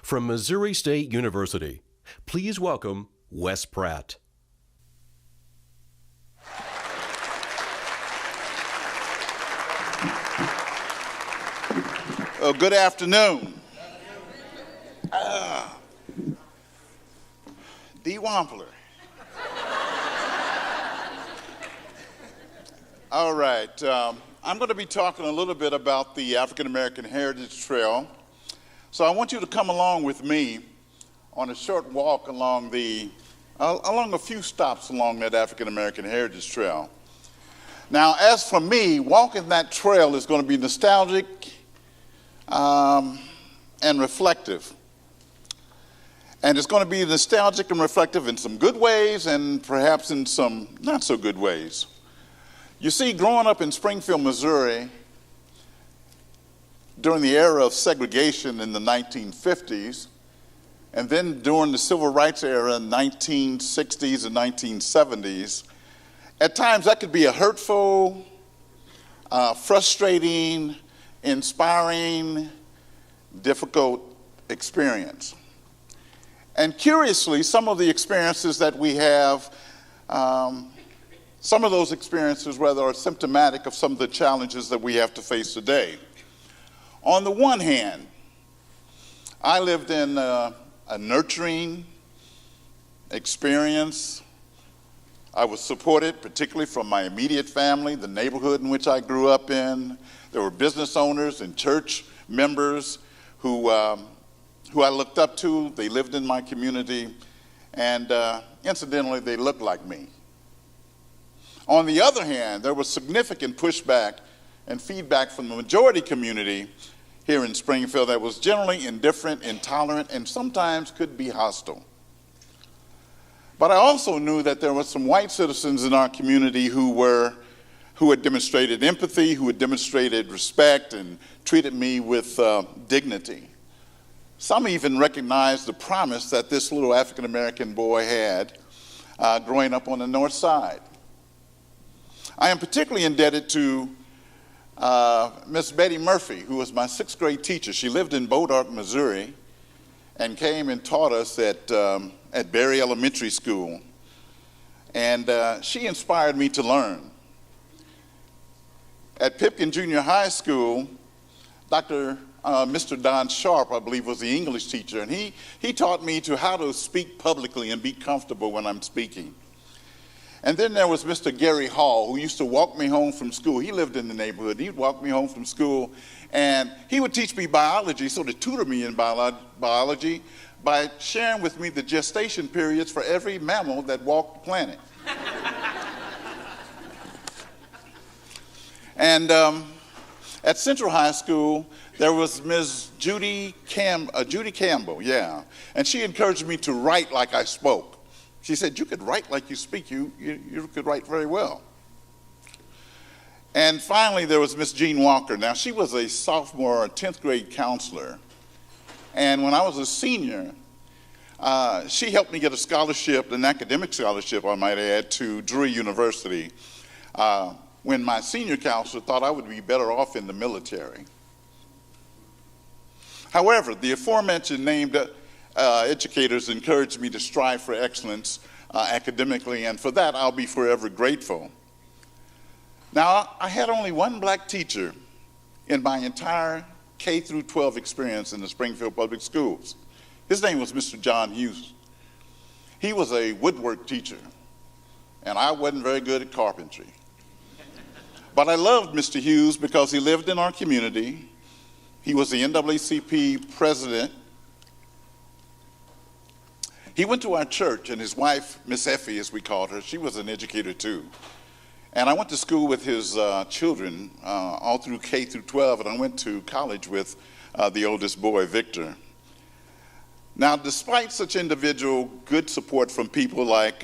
From Missouri State University, please welcome Wes Pratt. Well, good afternoon. D. Wampler. All right, I'm going to be talking a little bit about the African American Heritage Trail. So I want you to come along with me on a short walk along a few stops along that African American Heritage Trail. Now, as for me, walking that trail is going to be nostalgic and reflective. And it's going to be nostalgic and reflective in some good ways and perhaps in some not so good ways. You see, growing up in Springfield, Missouri, during the era of segregation in the 1950s, and then during the civil rights era in the 1960s and 1970s, at times that could be a hurtful, frustrating, inspiring, difficult experience. And curiously, some of the experiences that we have, some of those experiences rather are symptomatic of some of the challenges that we have to face today. On the one hand, I lived in a nurturing experience. I was supported, particularly from my immediate family, the neighborhood in which I grew up in. There were business owners and church members who I looked up to. They lived in my community, and incidentally, they looked like me. On the other hand, there was significant pushback and feedback from the majority community here in Springfield that was generally indifferent, intolerant, and sometimes could be hostile. But I also knew that there were some white citizens in our community who had demonstrated empathy, who had demonstrated respect and treated me with dignity. Some even recognized the promise that this little African-American boy had growing up on the north side. I am particularly indebted to Miss Betty Murphy, who was my sixth grade teacher. She lived in Bodart, Missouri, and came and taught us at Berry Elementary School. And she inspired me to learn. At Pipkin Junior High School, Mr. Don Sharp, I believe, was the English teacher, and he taught me how to speak publicly and be comfortable when I'm speaking. And then there was Mr. Gary Hall, who used to walk me home from school. He lived in the neighborhood. He'd walk me home from school, and he would teach me biology, sort of tutor me in biology by sharing with me the gestation periods for every mammal that walked the planet. And at Central High School, there was Ms. Judy Campbell, yeah. And she encouraged me to write like I spoke. She said, you could write like you speak. You could write very well. And finally, there was Miss Jean Walker. Now, she was a sophomore 10th grade counselor. And when I was a senior, she helped me get a scholarship, an academic scholarship, I might add, to Drury University, when my senior counselor thought I would be better off in the military. However, the aforementioned named educators encouraged me to strive for excellence academically, and for that I'll be forever grateful. Now, I had only one black teacher in my entire K through 12 experience in the Springfield Public Schools. His name was Mr. John Hughes. He was a woodwork teacher, and I wasn't very good at carpentry. But I loved Mr. Hughes because he lived in our community. He was the NAACP president. He went to our church, and his wife, Miss Effie, as we called her, she was an educator too. And I went to school with his children all through K through 12, and I went to college with the oldest boy, Victor. Now, despite such individual good support from people like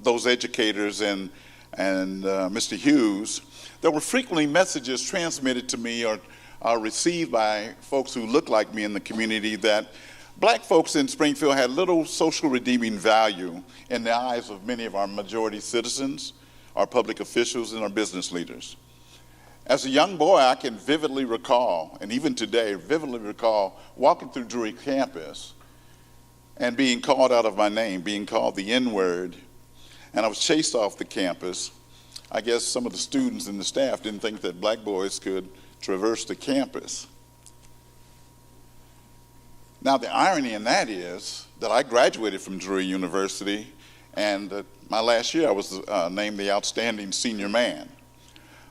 those educators and Mr. Hughes, there were frequently messages transmitted to me or received by folks who looked like me in the community that black folks in Springfield had little social redeeming value in the eyes of many of our majority citizens, our public officials, and our business leaders. As a young boy, I can vividly recall, and even today, vividly recall walking through Drury campus and being called out of my name, being called the N-word, and I was chased off the campus. I guess some of the students and the staff didn't think that black boys could traverse the campus. Now, the irony in that is that I graduated from Drury University, and my last year I was named the Outstanding Senior Man.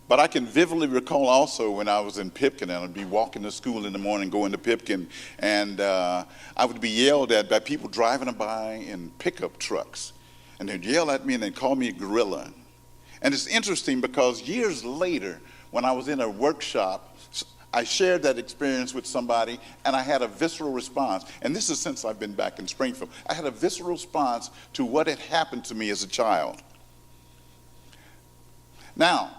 But I can vividly recall also when I was in Pipkin, and I'd be walking to school in the morning, going to Pipkin, and I would be yelled at by people driving by in pickup trucks. And they'd yell at me and they'd call me a gorilla. And it's interesting because years later, when I was in a workshop, I shared that experience with somebody, and I had a visceral response. And this is since I've been back in Springfield. I had a visceral response to what had happened to me as a child. Now,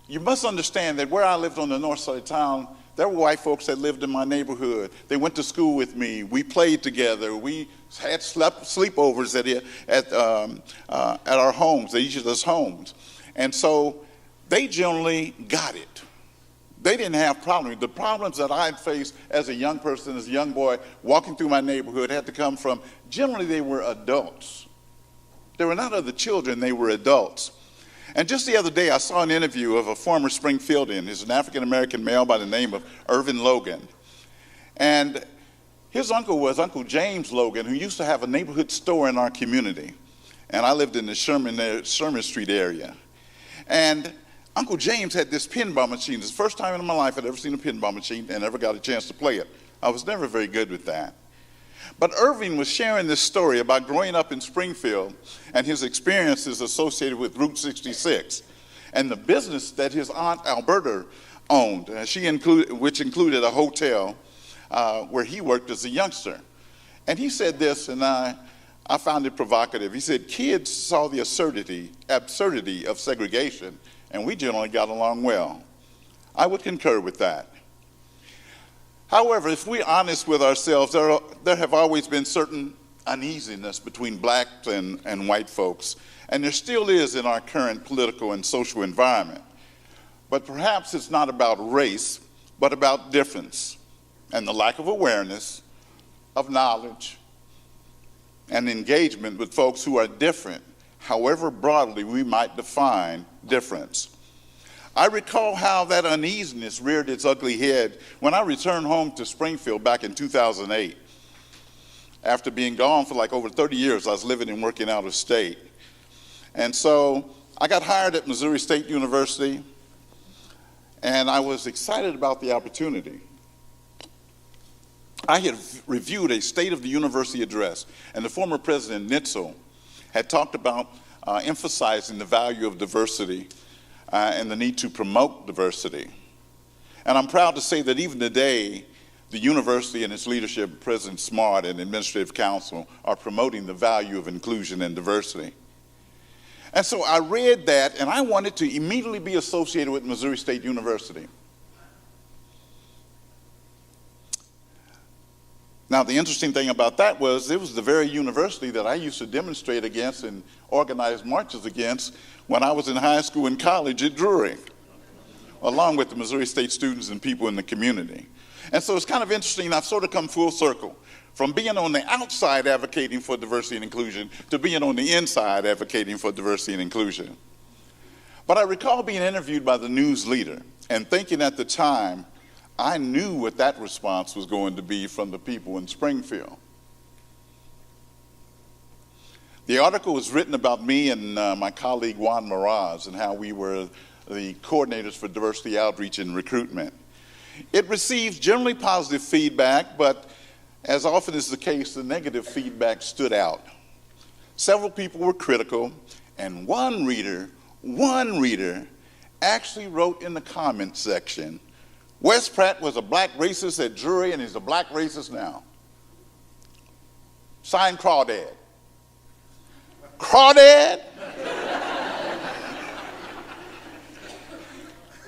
you must understand that where I lived on the north side of town, there were white folks that lived in my neighborhood. They went to school with me. We played together. We had sleepovers at our homes, at each other's homes. And so they generally got it. They didn't have problems. The problems that I had faced as a young person, as a young boy, walking through my neighborhood had to come from, generally they were adults. They were not other children, they were adults. And just the other day, I saw an interview of a former Springfieldian. He's an African-American male by the name of Irvin Logan. And his uncle was Uncle James Logan, who used to have a neighborhood store in our community. And I lived in the Sherman Street area. And Uncle James had this pinball machine. It's the first time in my life I'd ever seen a pinball machine and ever got a chance to play it. I was never very good with that. But Irving was sharing this story about growing up in Springfield and his experiences associated with Route 66 and the business that his aunt Alberta owned, which included a hotel where he worked as a youngster. And he said this, and I found it provocative. He said, kids saw the absurdity of segregation, and we generally got along well. I would concur with that. However, if we're honest with ourselves, there have always been certain uneasiness between blacks and white folks, and there still is in our current political and social environment. But perhaps it's not about race, but about difference and the lack of awareness, of knowledge, and engagement with folks who are different, however broadly we might define difference. I recall how that uneasiness reared its ugly head when I returned home to Springfield back in 2008. After being gone for like over 30 years, I was living and working out of state. And so I got hired at Missouri State University, and I was excited about the opportunity. I had reviewed a State of the University address, and the former President Nitzel had talked about emphasizing the value of diversity and the need to promote diversity. And I'm proud to say that even today, the university and its leadership, President Smart and Administrative Council, are promoting the value of inclusion and diversity. And so I read that, and I wanted to immediately be associated with Missouri State University. Now, the interesting thing about that was it was the very university that I used to demonstrate against and organize marches against when I was in high school and college at Drury, along with the Missouri State students and people in the community. And so it's kind of interesting, I've sort of come full circle from being on the outside advocating for diversity and inclusion to being on the inside advocating for diversity and inclusion. But I recall being interviewed by the news leader and thinking at the time, I knew what that response was going to be from the people in Springfield. The article was written about me and my colleague Juan Meraz and how we were the coordinators for diversity outreach and recruitment. It received generally positive feedback, but as often is the case, the negative feedback stood out. Several people were critical, and one reader actually wrote in the comment section, Wes Pratt was a black racist at Drury, and he's a black racist now. Signed, Crawdad. Crawdad?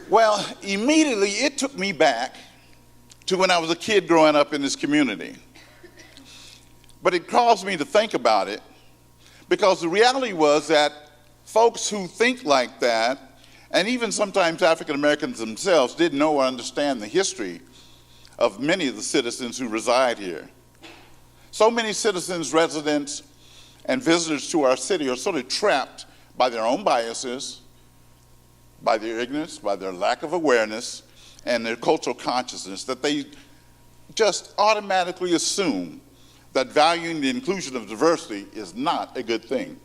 Well, immediately it took me back to when I was a kid growing up in this community. But it caused me to think about it, because the reality was that folks who think like that, and even sometimes African Americans themselves, didn't know or understand the history of many of the citizens who reside here. So many citizens, residents, and visitors to our city are sort of trapped by their own biases, by their ignorance, by their lack of awareness, and their cultural consciousness, that they just automatically assume that valuing the inclusion of diversity is not a good thing.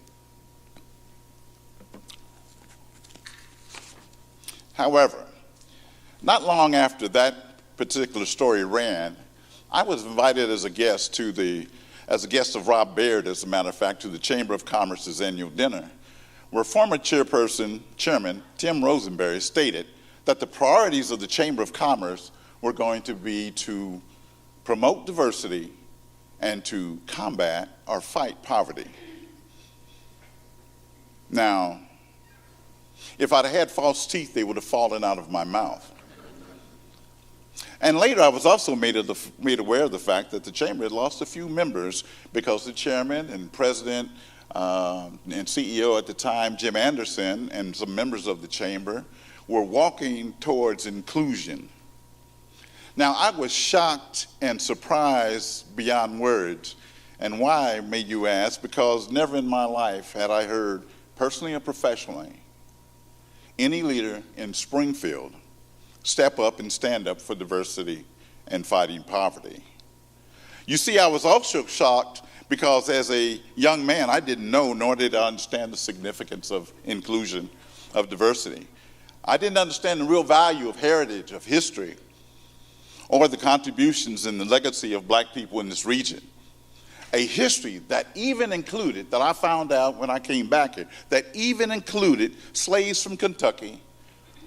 However, not long after that particular story ran, I was invited as a guest of Rob Baird, as a matter of fact, to the Chamber of Commerce's annual dinner, where former chairman Tim Rosenberry stated that the priorities of the Chamber of Commerce were going to be to promote diversity and to combat or fight poverty. Now, if I'd had false teeth, they would have fallen out of my mouth. And later, I was also made aware of the fact that the Chamber had lost a few members because the chairman and president and CEO at the time, Jim Anderson, and some members of the Chamber were walking towards inclusion. Now, I was shocked and surprised beyond words. And why, may you ask? Because never in my life had I heard, personally or professionally, any leader in Springfield step up and stand up for diversity and fighting poverty. You see, I was also shocked because as a young man, I didn't know, nor did I understand the significance of inclusion, of diversity. I didn't understand the real value of heritage, of history, or the contributions and the legacy of black people in this region. A history that even included, that I found out when I came back here, that even included slaves from Kentucky,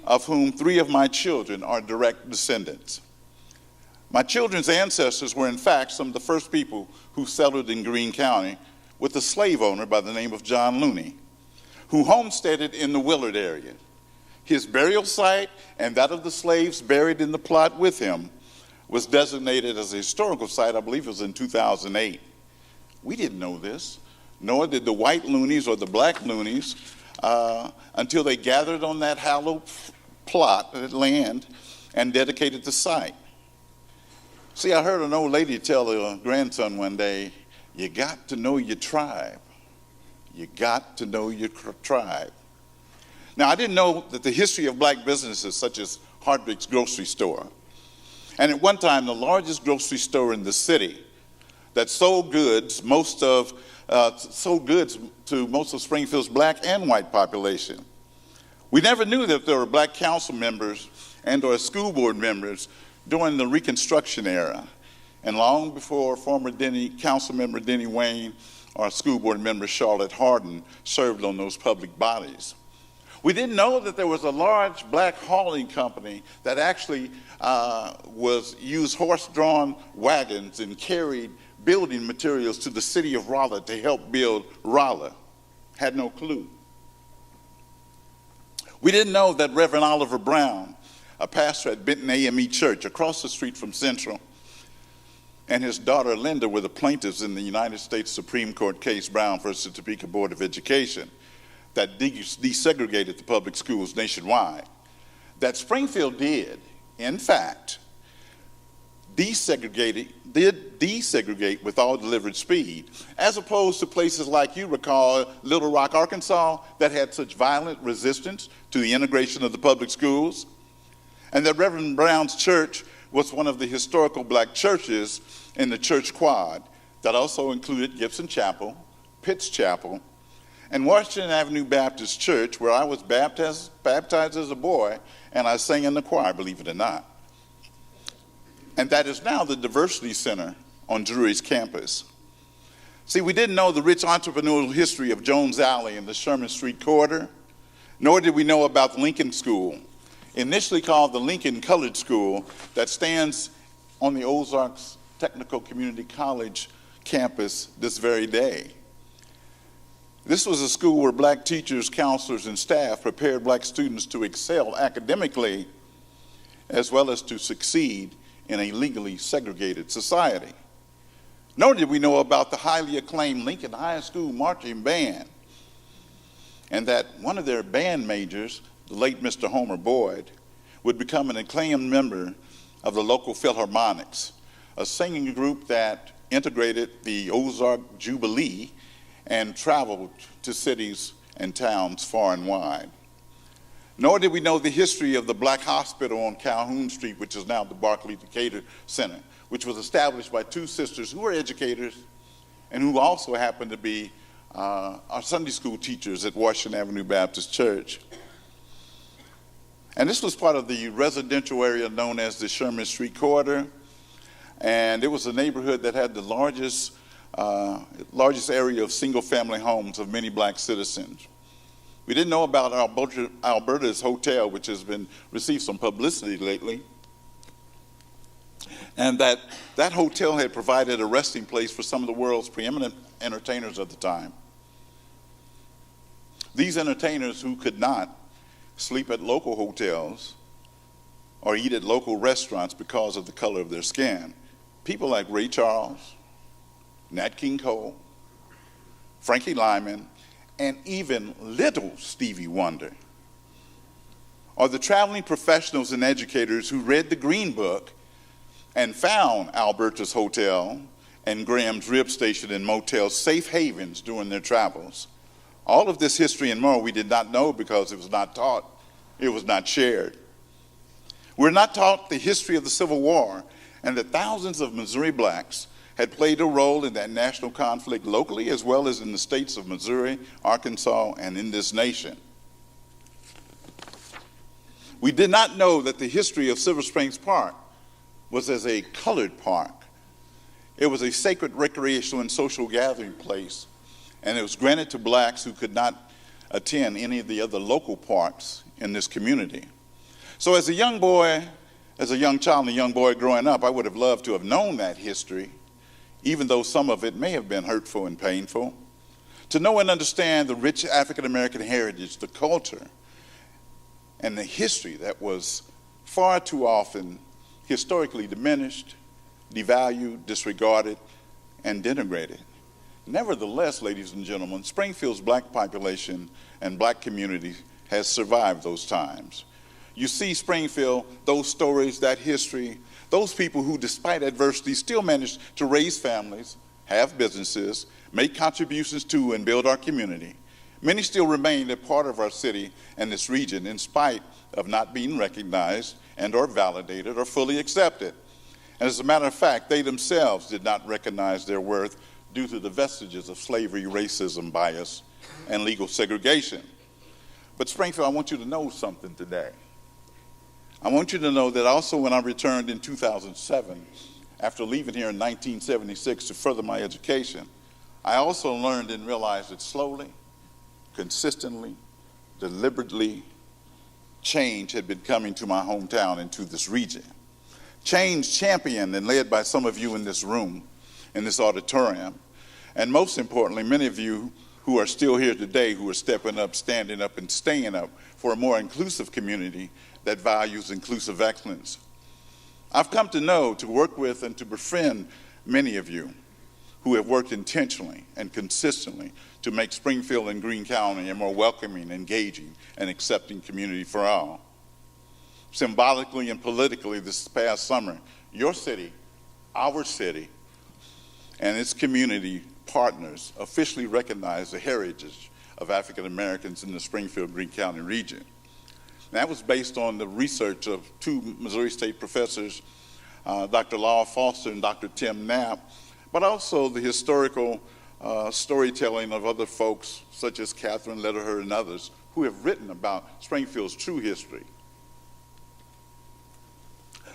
of whom 3 of my children are direct descendants. My children's ancestors were in fact some of the first people who settled in Greene County with a slave owner by the name of John Looney, who homesteaded in the Willard area. His burial site and that of the slaves buried in the plot with him was designated as a historical site, I believe it was in 2008. We didn't know this, nor did the white loonies or the black loonies until they gathered on that hallowed plot, that land, and dedicated the site. See, I heard an old lady tell her grandson one day, you got to know your tribe. You got to know your tribe. Now, I didn't know that the history of black businesses such as Hardwick's grocery store, and at one time the largest grocery store in the city that sold goods, to most of Springfield's black and white population. We never knew that there were black council members and or school board members during the Reconstruction era, and long before former council member Denny Wayne or school board member Charlotte Harden served on those public bodies. We didn't know that there was a large black hauling company that actually used horse-drawn wagons and carried building materials to the city of Rolla to help build Rolla. Had no clue. We didn't know that Reverend Oliver Brown, a pastor at Benton AME Church across the street from Central, and his daughter Linda were the plaintiffs in the United States Supreme Court case Brown versus the Topeka Board of Education that desegregated the public schools nationwide. That Springfield did, in fact, desegregate with all delivered speed, as opposed to places like you recall, Little Rock, Arkansas, that had such violent resistance to the integration of the public schools. And that Reverend Brown's church was one of the historical black churches in the church quad that also included Gibson Chapel, Pitts Chapel, and Washington Avenue Baptist Church, where I was baptized as a boy, and I sang in the choir, believe it or not. And that is now the Diversity Center on Drury's campus. See, we didn't know the rich entrepreneurial history of Jones Alley and the Sherman Street corridor, nor did we know about the Lincoln School, initially called the Lincoln Colored School, that stands on the Ozarks Technical Community College campus this very day. This was a school where black teachers, counselors, and staff prepared black students to excel academically as well as to succeed in a legally segregated society. Nor did we know about the highly acclaimed Lincoln High School marching band, and that one of their band majors, the late Mr. Homer Boyd, would become an acclaimed member of the local Philharmonics, a singing group that integrated the Ozark Jubilee and traveled to cities and towns far and wide. Nor did we know the history of the Black Hospital on Calhoun Street, which is now the Barclay Decatur Center, which was established by two sisters who were educators and who also happened to be our Sunday school teachers at Washington Avenue Baptist Church. And this was part of the residential area known as the Sherman Street Corridor, and it was a neighborhood that had the largest area of single-family homes of many black citizens. We didn't know about Alberta's hotel, which has received some publicity lately, and that hotel had provided a resting place for some of the world's preeminent entertainers of the time. These entertainers who could not sleep at local hotels or eat at local restaurants because of the color of their skin. People like Ray Charles, Nat King Cole, Frankie Lyman, and even little Stevie Wonder, or the traveling professionals and educators who read the Greene book and found Alberta's Hotel and Graham's Rib Station and Motel safe havens during their travels. All of this history and more we did not know because it was not taught, it was not shared. We're not taught the history of the Civil War and that thousands of Missouri blacks had played a role in that national conflict locally as well as in the states of Missouri, Arkansas, and in this nation. We did not know that the history of Silver Springs Park was as a colored park. It was a sacred recreational and social gathering place, and it was granted to blacks who could not attend any of the other local parks in this community. So as a young boy, as a young child and a young boy growing up, I would have loved to have known that history, even though some of it may have been hurtful and painful. To know and understand the rich African-American heritage, the culture, and the history that was far too often historically diminished, devalued, disregarded, and denigrated. Nevertheless, ladies and gentlemen, Springfield's black population and black community has survived those times. You see, Springfield, those stories, that history, those people who, despite adversity, still managed to raise families, have businesses, make contributions to and build our community. Many still remain a part of our city and this region in spite of not being recognized and or validated or fully accepted. And as a matter of fact, they themselves did not recognize their worth due to the vestiges of slavery, racism, bias, and legal segregation. But Springfield, I want you to know something today. I want you to know that also when I returned in 2007, after leaving here in 1976 to further my education, I also learned and realized that slowly, consistently, deliberately, change had been coming to my hometown and to this region. Change championed and led by some of you in this room, in this auditorium, and most importantly, many of you who are still here today who are stepping up, standing up, and staying up for a more inclusive community that values inclusive excellence. I've come to know, to work with, and to befriend many of you who have worked intentionally and consistently to make Springfield and Greene County a more welcoming, engaging, and accepting community for all. Symbolically and politically this past summer, your city, our city, and its community partners officially recognized the heritage of African Americans in the Springfield-Greene County region. That was based on the research of two Missouri State professors, Dr. Laura Foster and Dr. Tim Knapp, but also the historical storytelling of other folks such as Catherine Lederher and others who have written about Springfield's true history.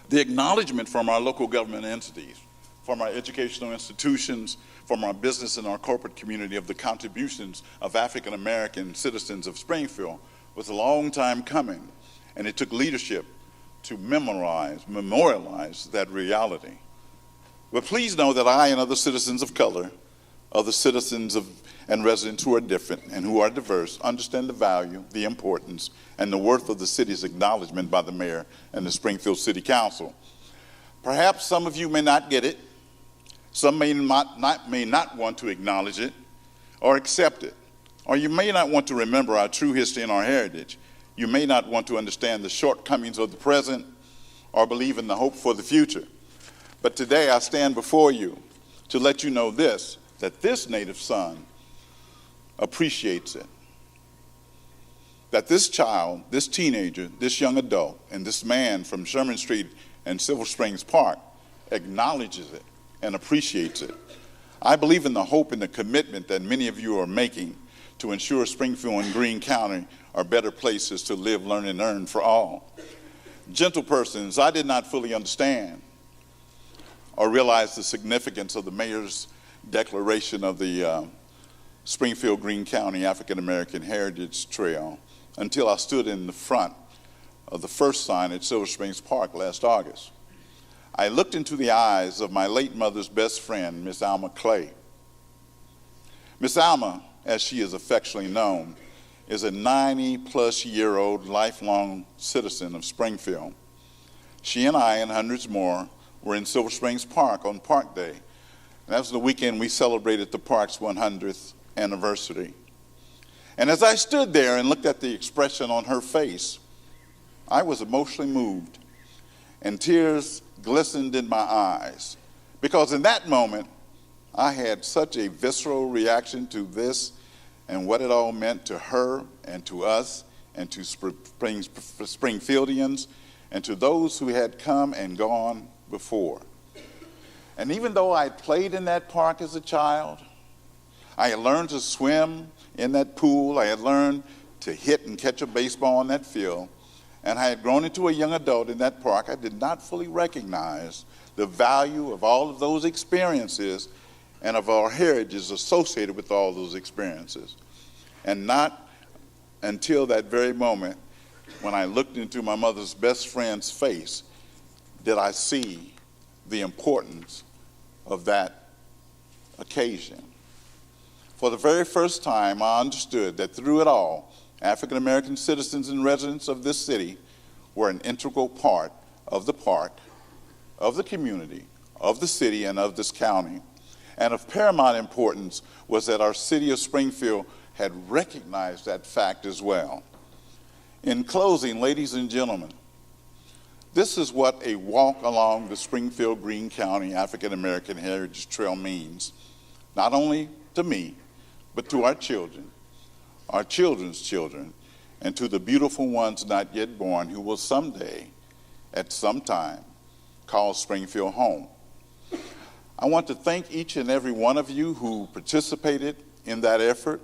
The acknowledgement from our local government entities, from our educational institutions, from our business and our corporate community of the contributions of African American citizens of Springfield was a long time coming, and it took leadership to memorialize that reality. But please know that I and other citizens of color, other citizens and residents who are different and who are diverse, understand the value, the importance, and the worth of the city's acknowledgement by the mayor and the Springfield City Council. Perhaps some of you may not get it. Some may not want to acknowledge it or accept it. Or you may not want to remember our true history and our heritage. You may not want to understand the shortcomings of the present or believe in the hope for the future. But today I stand before you to let you know this, that this native son appreciates it. That this child, this teenager, this young adult, and this man from Sherman Street and Silver Springs Park acknowledges it and appreciates it. I believe in the hope and the commitment that many of you are making to ensure Springfield and Greene County are better places to live, learn, and earn for all. Gentle persons, I did not fully understand or realize the significance of the mayor's declaration of the Springfield Greene County African American Heritage Trail until I stood in the front of the first sign at Silver Springs Park last August. I looked into the eyes of my late mother's best friend, Miss Alma Clay. Miss Alma, as she is affectionately known, is a 90-plus-year-old lifelong citizen of Springfield. She and I and hundreds more were in Silver Springs Park on Park Day. And that was the weekend we celebrated the park's 100th anniversary. And as I stood there and looked at the expression on her face, I was emotionally moved, and tears glistened in my eyes, because in that moment, I had such a visceral reaction to this and what it all meant to her and to us and to Springfieldians and to those who had come and gone before. And even though I played in that park as a child, I had learned to swim in that pool, I had learned to hit and catch a baseball in that field, and I had grown into a young adult in that park, I did not fully recognize the value of all of those experiences and of our heritage associated with all those experiences. And not until that very moment when I looked into my mother's best friend's face did I see the importance of that occasion. For the very first time, I understood that through it all, African American citizens and residents of this city were an integral part of the park, of the community, of the city, and of this county. And of paramount importance was that our city of Springfield had recognized that fact as well. In closing, ladies and gentlemen, this is what a walk along the Springfield Greene County African American Heritage Trail means, not only to me, but to our children, our children's children, and to the beautiful ones not yet born who will someday, at some time, call Springfield home. I want to thank each and every one of you who participated in that effort,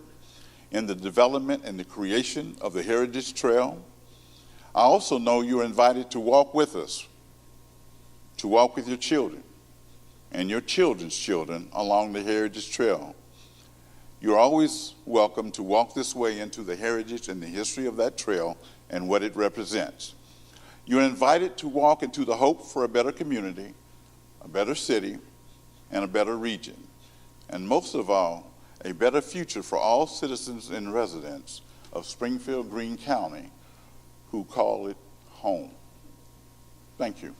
in the development and the creation of the Heritage Trail. I also know you're invited to walk with us, to walk with your children and your children's children along the Heritage Trail. You're always welcome to walk this way into the heritage and the history of that trail and what it represents. You're invited to walk into the hope for a better community, a better city, and a better region, and most of all, a better future for all citizens and residents of Springfield, Greene County, who call it home. Thank you.